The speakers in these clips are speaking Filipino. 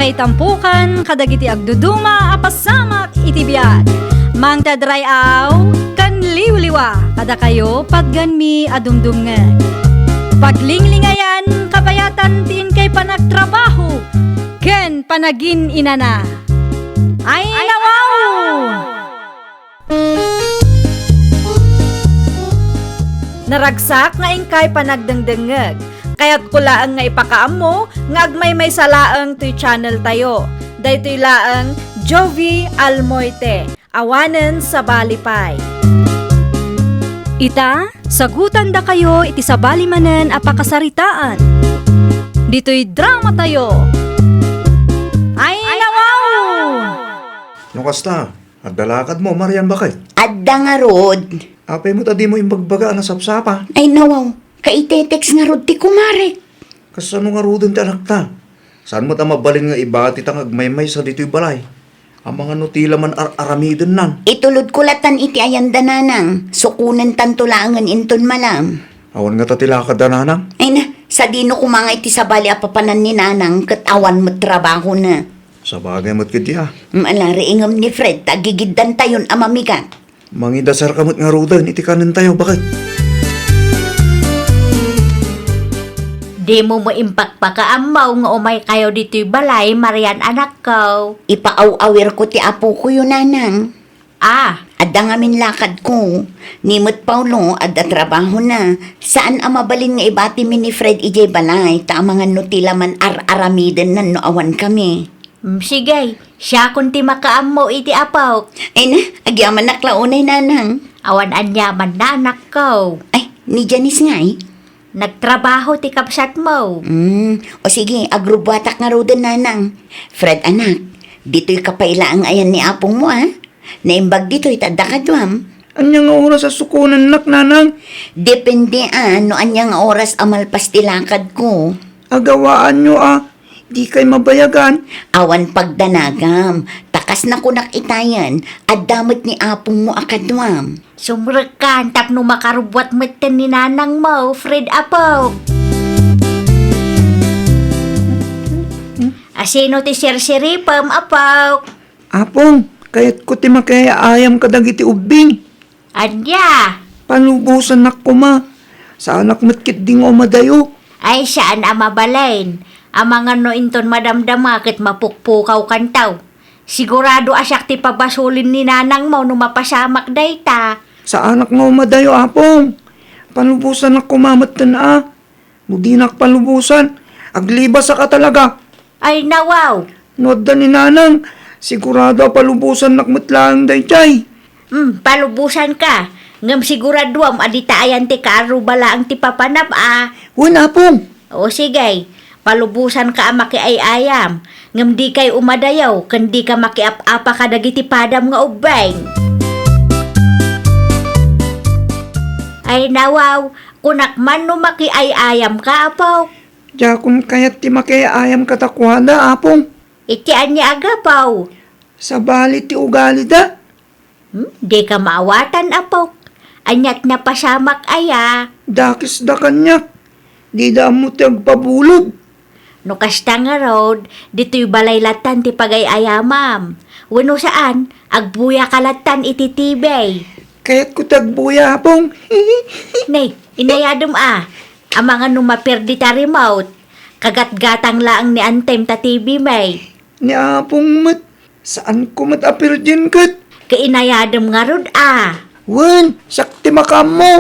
Makaitampukan kadagiti agduduma apasamak iti biag. Mangtadray aw kan liwliwa kada kayo padganmi adumdumngeg. Paglinglingayan kapayatan tin kay panagtrabaho ken panagin inana. Ay nawaw! Naragsak nga ingkay panagdengdengeg. Kaya't kulaang nga ipakaam mo, nga agmay may salaang to'y channel tayo. Daytoy laang Jovi Almoite, awanen sa balipay. Ita, sagutan da kayo iti sa balimanen apakasaritaan. Dito'y drama tayo. Ay nawaw! No kasta, agdalakad mo, Marian bakay. Adda nga rod. Apay mo tadi mo imbagbaga na sapsapa. Ay nawaw, kaitetex nga rod ti kumarek. Kasano nga rudon ti anak ta? Saan mo ta mabalin nga iba ti tang agmaymay sa dito'y balay? Ang mga nutila man aramidon nan. Itulod kulatan iti ayanda nanang, sukunen tantulangan inton malam. Awan nga tatilakad na nanang. Ay na, sa dino kumanga iti sabali apapanan ni nanang, kat awan mo trabaho na. Sa bagay mo't kiti ah. Malari ingam ni Fred, tagigiddan tayon amamigan. Mangidasar kamot nga rudon, iti kanan tayo, bakit? Di mo impakpakaamaw nga umay kayo dito'y balay, Marian anak ko. Ipaaw-awir ko ti apo ko yun nanang. Ah, Adda nga min lakad ko. Nimot Paulo, adda trabaho na. Saan amabalin nga ibati mi ni Fred ijay balay, ta mga nutila man aramiden nan no awan kami. sige, siya kunti makaamaw iti apaw. Ay na, agyaman naklaunay nanang. Awan anyaman na anak ko. Ay, ni Janice nga eh. Nagtrabaho ti kapsat mo. O sige, agrubatak nga roden nanang. Fred anak, dito'y kapayla ang ayan ni apong mo ah. Naimbag dito'y tadda ka duam. Anya nga oras sa sukunan nak nanang. Depende no anyang oras amalpas tilakad ko. Agawaan nyo ah. Di kay mabayagan. Awan pagdanagam, takas na kunak itayan, at damot ni apong mo akadwam. Sumrekan tapno makarubwat meten ni nanang mo, Fred apaw. Asino ti sirsiripam apaw. Apong, kayat ko ti makaya ayam kadagiti ubing. Anya, Palubusan nak ko ma. Sa anak matkit ding o madayo. ay saan amabalain. Ang mga no inton madamdama ket mapukpukaw kantaw. Sigurado asyak ti pabasulin ni nanang mo no mapasamak dayta. Sa anak nga umadayo, apong. Palubusan nak kumamat na Mudinak palubusan. Aglibas ka talaga. Ay nawaw. Nodda ni nanang. Sigurado palubusan nak matlang dayjay. Palubusan ka. Ngam siguraduam adita ayan ti kaarubala ang ti papanap Wala, apong. O sige, palubusan ka maki ay ayam. Ngam di kay umadayaw, kandi ka makiap-apa ka dagiti padam nga ubeng. Ay nawaw, kunak man no maki ay ayam ka apaw. Jakon kayat ti makaya ayam katakwada, apong. Iti anya agapaw. Sa bali ti ugali da. Di ka maawatan apaw. Anyat na pasamak aya. Dakis da kanya. Di da mo ti agpabulog. No kasta nga road, dito'y balaylatan ti pagay-ayamam. Wano saan, agbuya kalatan iti tibay. Kayat ko tagbuya, apong. Nay, inayadom ang mga numaperdi ta remote. Kagat-gatang laang ni Antem ta TV may. Ni apong mat. Saan ko matapir dyan kat? Kainayadom nga rod Wan, sakti makam mo.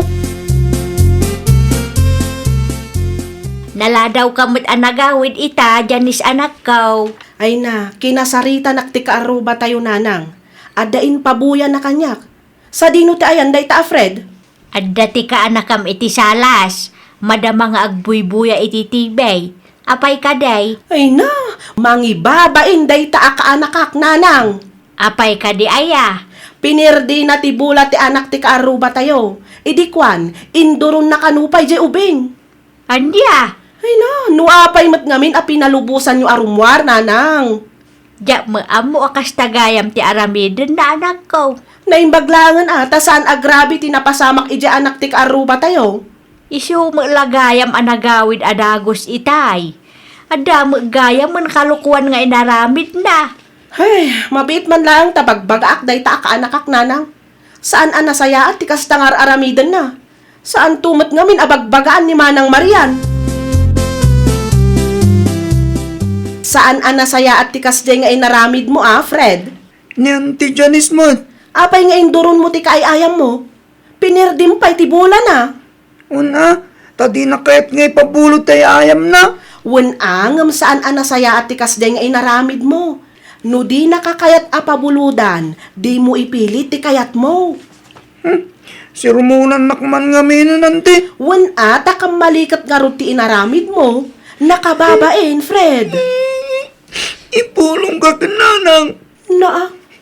Naladaw kamot anagawid ita, Janice anak ko. Ay na, kinasarita nakti kaaruba tayo nanang. Adain pabuya na kanyak. Sa dino ti ayan day ta Fred? At dati ka anakam iti salas. Madama nga agbuy-buya iti tibay. Apay ka day? Ay na, mangibabain day ta akaanakak nanang. Apay ka di aya? Pinirdi na ti bula ti anak ti kaaruba tayo. Idikwan, induron na kanupay jay ubing. Andya? Ay na, nuapay mat ngamin a pinalubusan yung arumwar nanang. Diya mo amo akas tagayam ti aramidon na anak ko. Naimbaglangan ata saan agrabi tinapasamak ija anak ti kaaruba tayo. Isu mo lagayam anagawid adagos itay. Adamo gaya man kalukuan nga inaramid na. Hey, mabit man lang tabagbagaak day ta kaanakak nanang. Saan anasaya at tikas tangar aramidan na? Saan tumat ngamin abagbagaan ni Manang Marian? Saan anasaya at tikas day nga inaramid mo Fred? Niyan ti Janice mo. Apay nga induron mo ti kaayayam mo? Pinirdim pa'y tibula na. Una, tadi na kahit ngay pabulot tayo ayam na. Ngam saan anasaya at tikas day nga inaramid mo? No di nakakayat apabuludan, di mo ipilit ti kayat mo. Si Rumunan nakman nga nanti. Takam malikat nga rin ti inaramid mo, nakababain, Fred. Ipulong ka kananang.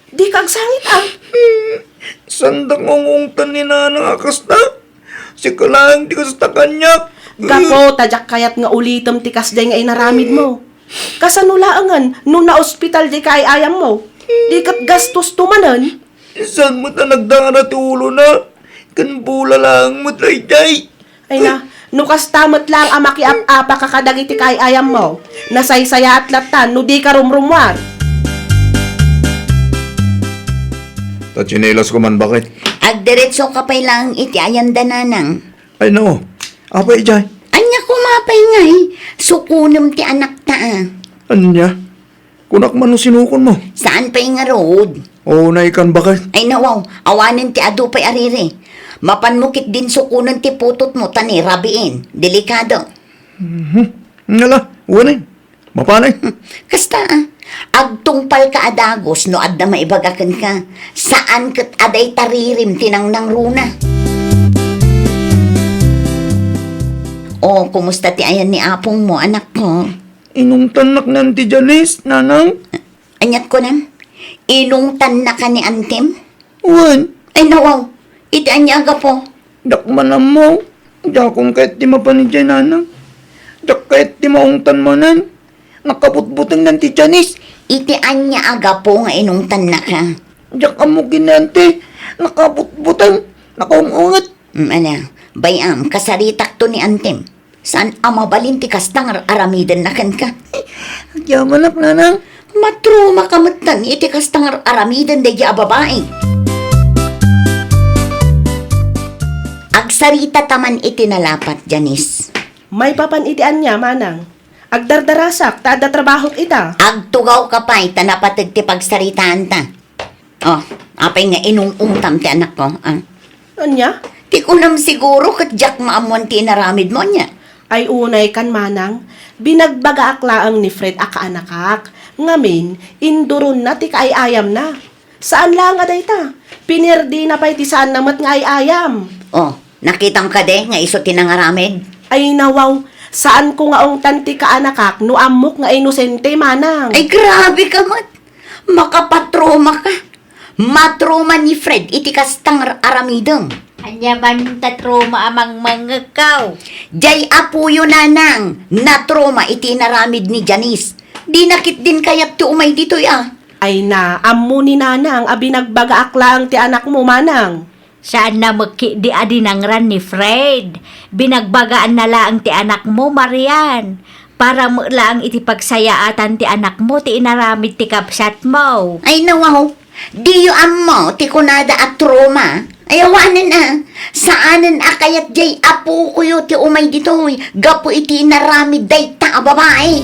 Di kagsangit Sandang ungungtan ni nanang akas na. Si kalang di kasta kanya. Gapo, tadyak kayat nga ulitom ti kasday nga inaramid mo. Kasanulaangan, nung na-ospital di kay ayam mo, di kat gastos tumanan. Saan mo ta nagdara ti ulo na? Kanbula lang mo tayo jay. Ay na, nukas tamat lang ang makiap-apa kakadagi ti kay ayam mo. Nasaysaya at latan, no di ka rumrumwar. Tachinelas ko man bakit? Agdiretso ka pa'y lang iti ayan dananang. Ay no, apay jay. Anya kumapay ngay, sukunam ti anak ta Anya? Kunak man no sinukon mo. Saan pa'y nga road? O naikan bakit? Ay nawaw, awanin ti adu pa'y ariri. Mapanmukit din sukunan ti putot mo tani rabiin. Delikado. Ngala, uwanin. Mapanay. Kasta agtungpal ka adagos no adda maibagakan ka. Saan kat aday taririm tinang nang runa? Oh, kumusta ti ayan ni apong mo, anak ko? Inong tanak nanti Janice, nanang. Anyat ko nan? Inungtan na ka ni Antim? Uwan, Ay nawaw, iti anyaga po. dakman mo. Dakong kahit di mapanidya nanang. Dak kahit di maungtan mo nan. Nakaputbutang nanti Janice. Iti anya aga po nga inungtan na ka. Dak amukin nanti. Nakaputbutang. Nakaungungat. Ano, bayam, kasaritak to ni Antim. Saan amabalin ti kastang aramidan na kan ka? Yaman nanang. Matruma kamutan iti kastang aramidan da babae. Agsarita taman iti nalapat, Janice. May papanitian niya, Manang. Agdardarasak, tada trabaho ita. Agtugaw ka pa'y tanapatag ti pagsaritaan ta. Oh, apay nga inungungtam ti anak ko. Anya? Ti kunam siguro kat jak maamuan ti naramid mo niya. Ay unay kan Manang, binagbaga aklaang ni Fred akaanakak. Ngamin, induron na ti kaayayam na. Saan lang aday ta? Pinirdi na pa'y ti saan namat nga ayayam. Oh, nakitang ka de nga iso tinangaramid. Ay nawaw, saan ko nga ong tanti kaanakak no amok nga inosente, Manang. Ay grabe ka mat. Makapatroma ka. Matroma ni Fred iti kastang aramidong. Anya ban tatroma amang mga kaw. Jay apuyo nanang, natroma iti naramid ni Janice. Di nakit din kayat ti umay dito Ay na, ammo ni Nanang, abinagbaga aklang ti anak mo, Manang. Saan na maki di adinangran ni Fred? Binagbagaan na lang ti anak mo, Marian. Para mo lang iti pagsayaatan ti anak mo, ti inaramid ti kapsat mo. Ay nawaw, di yu ammo, ti kunada at troma. Ay awanan saanan akayat jay apo kuyo ti umay ditoy. Gapo iti naramid day ta babae.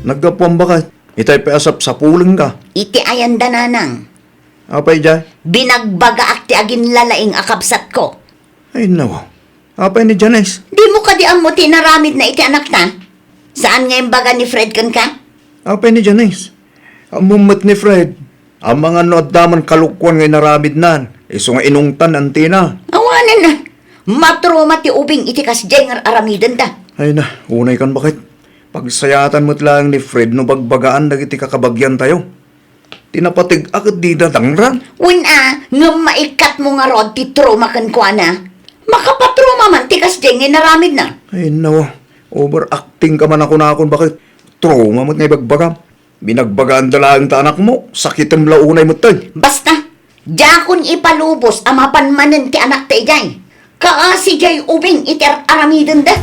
Nagkapuan bakit? Itay paasap sa puling ka. Iti ayan dananang. Apay jay. Binagbaga ak ti agin lalaing akabsat ko. Ay no. Apay ni Janice. Di mo ka di ammo ti naramid na iti anak ta? Saan ngayon baga ni Fred kan ka? Apay ni Janice. Ang mumot ni Fred. Ang mga nodaman kalukwan ngay naramid nan. Iso nga inungtan antina. Awanan na. Matroma ti ubing iti kasjay nga aramidan ta. Ay na, unay kan bakit? Pagsayatan mo't lang ni Fred no bagbagaan dagiti kakabagyan tayo. Tinapatig akit di dadangran. Wina, nga maikat mo nga rod ti troma kan kwa na. Makapatroma man ti kasjay nga naramid na. Ay no, overacting ka man ako na akong bakit? Trauma mo't ngay bagbagam. Binagbagaan dalaan ta anak mo, sakit ang launay mo tay. Basta, jakon ipalubos amapan manen ti anak ta ijay. Kaasi jay ubing iti aramidan da.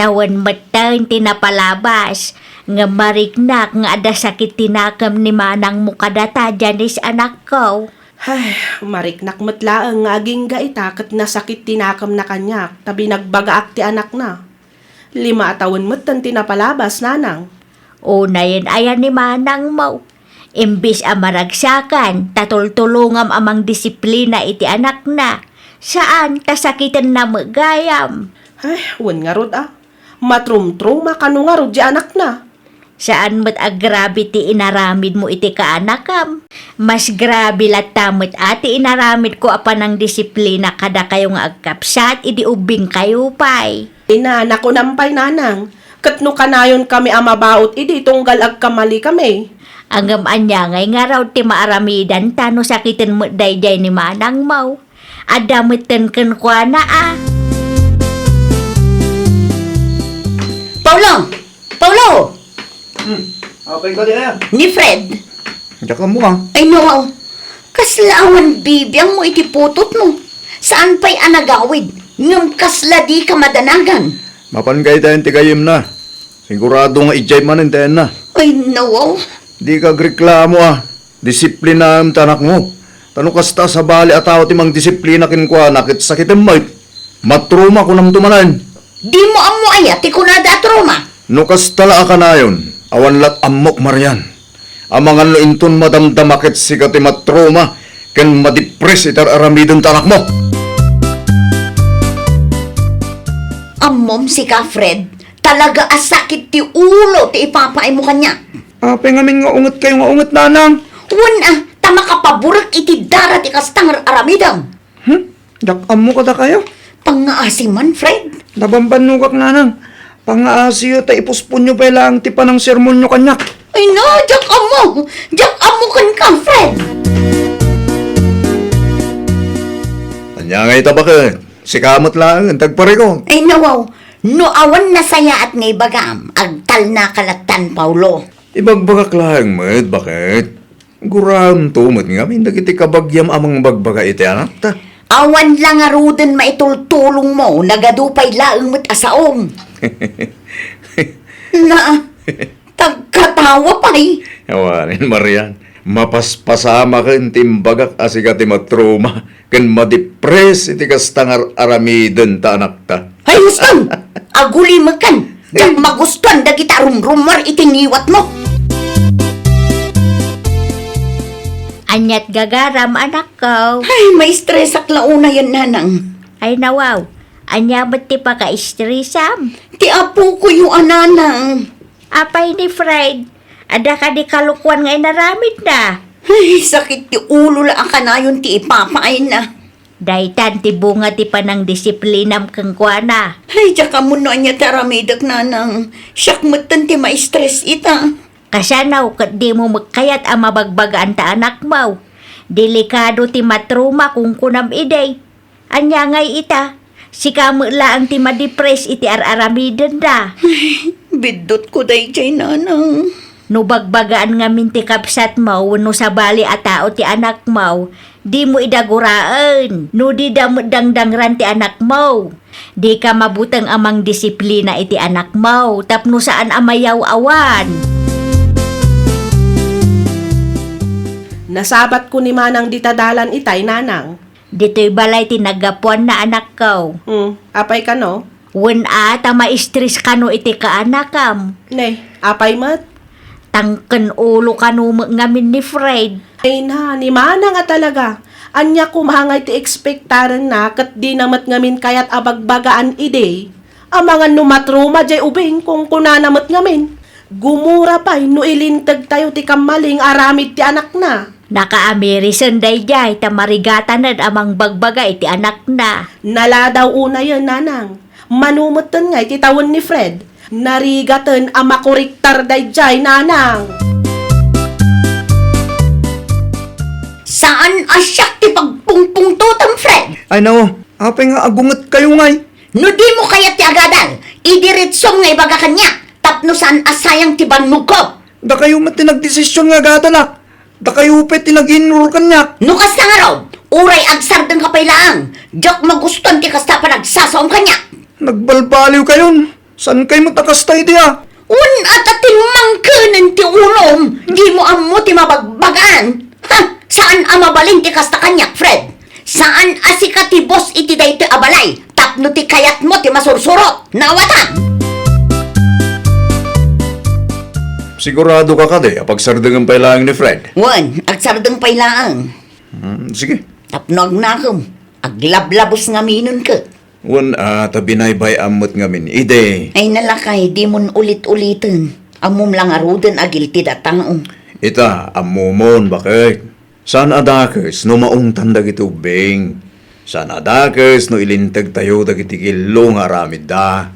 Tawan matang tinapalabas, nga mariknak nga ada sakit tinakam ni manang mo kadata janis anak ko. Ay, mariknak matlaang nga aging gaita kat nasakit tinakam na kanyak, tabi nagbagaak ti anak na. 5 taon matan tinapalabas, nanang. Una yan ayan ni manang mo. Imbis amaragsakan, tatultulungam amang disiplina iti anak na. Saan tasakitan na magayam? Ay, wan nga rod ah. Matrum-truma kanu nga rod di anak na. Saan mo't agrabe ti inaramid mo iti kaanakam? Mas grabe latamot ati inaramid ko apa ng disiplina kada kayo nga agkapsat, idi ubing kayo pay. Ina, naku nampay, nanang. Katno kanayon kami amabaot, idi tunggal agkamali kami. Anggam anya ngay nga raw ti maaramidan tano sakitin mo dayjay ni manang mau. Adamutan ken kwa na ah. Paulo! Paulo! Apay ka diya. Ni Fred! Diyak mo ha. Ay no, kaslawan bibiyang mo itiputot mo. Saan pa'y anagawid? Ngam kasla di ka madanagan. Mapan kayo tayo tigayim na. Sigurado nga ijay manin tayo na. Ay no, Di ka reklamo ah. Disiplina ang tanak mo. Tano kasta sa bali ataw ti mang disiplina kin kwa nakit sakit ang mic. Matruma ko nam tumanan. di mo amo ayat ikunada at Roma. No kastala ka na yun. Awan lat amok marian. Amangan lo inton madamdamakit si kati matruma. Ken madipres itar aramidon tanak mo. Amom si ka Fred, talaga asakit ti ulo ti ipapaay mo kanya. Apay ngamin nga unget kayo nga unget nanang. Wan tama ka paburak iti darat ikastang aramidam. Dak amo ka da kayo. Pangaasi man, Fred. Nabambanugak nanang. Pangaasiyo ta ipuspunyo pa lang ti panang sermon nyo kanyak. Ay no, jak amo kan ka, Fred. Anya nga itabakit. Si kamot lang, ang tagpare ko. Ay nawaw, no awan na saya at ngay bagam, agtal na kalatan, Paulo. Ibagbagak lang, met, bakit? Guram tumot nga, may nagiti kabagyam amang bagbaga iti anak ta. Awan lang aruden maitultulong mo, nagadupay laeng met asaom. Na, tagkatawa pa'y. Yawanin, Marian. Mapaspasama ka timbagak asigati matruma. Kan madipres iti kastangar aramiden ta anak ta. Ay, Uston, aguli makan. Jak magustuhan dagita rumrumar itiniwat mo. Anyat gagaram anak ko. Ay, may stress ak launa yan, nanang. Ay nawaw, anya ba't ti pa ka-istresam? Ti apo ko yung ananang. Apay ni Fred, ada ka di kalukuan nga inaramid na. Ay, sakit ti ulo la ka na yun ti ipapaay na. Daytan ti bunga ti panang disiplinam kang kuana. Ay, tsaka mo na niya taramidak, nanang. Siyak matan ti ma-stress ita. Kasanaw kat di mo magkayat ang mabagbagaan ta anak mo. Delikado ti matruma kung kunam iday. Anya ngay ita, si kamula ang ti madipres iti araramiden da. Bidot ko day jay, nanang. No bagbagaan nga minti kapsat mo, no sa bali at tao ti anak mo, di mo idaguraan, no di dangdangran ti anak mo. Di ka mabutang amang disiplina iti anak mo, tapno saan amayaw awan. Nasabat ko ni manang ditadalan itay, nanang. Dito'y balay ti nagapuan na anak ko. Apay ka no? Wen ata ma-stress ka no iti kaanakam. Ne, apay mat? Tangken ulo ka no ngamin ni Fred. Ay na, ni manang nga talaga. Anya kumahangay ti ekspektaran na kat di namat ngamin kayat abagbagaan ide. Amangan numatruma jay ubing kung kunanamat ngamin. Gumura pa'y no ilintag tayo ti kamaling aramid ti anak na. Naka-Amerisan dayjay tamarigatanan amang bagbaga iti anak na. Nala daw una yun, nanang. Manumutan nga iti tawon ni Fred. Narigatan ang makuriktar dayjay, nanang. Saan asyak ti pagpungpungtutan, Fred? Ay no, apay nga agunget kayo ngay. No di mo kaya ti agadal, idiritsong nga ibaga kanya, tapno saan asayang ti banmug ko. Da kayo matinagdesisyon nga gatalak. Da kayo pet tinag-enroll kanyak. No kas na nga raw, uray agsardang kapaylaang, Diyak maguston ti kasta pa nagsasaom kanya. Nagbalbaliw kayon. San kay matakastay di ah? Un at atimangkanan ti ulom. Di mo amo ti mabagbagaan. Ha? Saan amabalin ti kasta kanya, Fred? Saan asika ti boss iti dayto abalay? Tapno ti kayat mo ti masursurot. Nawatan! Sigurado ka ka di, pagsardang ang pailangan ni Fred. Wan, agsardang pailaang. Sige. Tapno agnakam. Aglablabos nga minon ka. Wan tabinaybay amot ngamin. Ide. Ay nalakay, di mon ulit-ulitin. Amom lang aruden agil ti datang. Ita, amumon bakit? Saan adakers no maong tanda gitubing? Saan adakers no ilintag tayo dagiti kilo nga ramid da?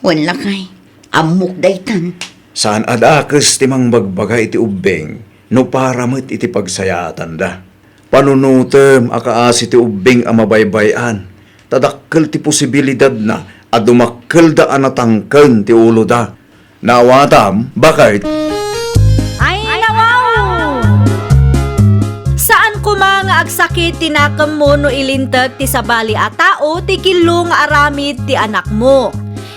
Wan lakay. Amok daytan. Saan adakers timang bagbaga iti ubing no paramit iti pagsayatan da? Panunutem akaasi ti ubing ang mabaybayan. Tadakkel ti posibilidad na adumakkel da anatangken ti ulo da. Nawatam, bakit? Ay, nawaw! Saan ko mga agsakit tinakam mo no ilintag ti sabali a tao ti kilong aramid ti anak mo.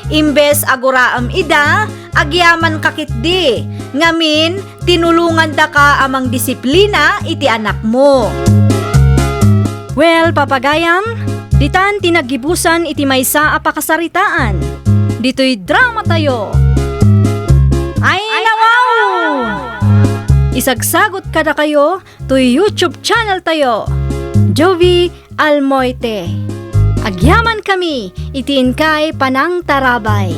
Imbes aguraam ida, agyaman kakit di. Ngamin, tinulungan da ka amang disiplina iti anak mo. Well, papagayam, ditan tinagibusan iti maysa a pakasaritaan. Dito'y drama tayo. Ay, nawaw! Isagsagot kada kayo to YouTube channel tayo. Jovi Almoite. Agyaman kami, itiin kay Panang Tarabay.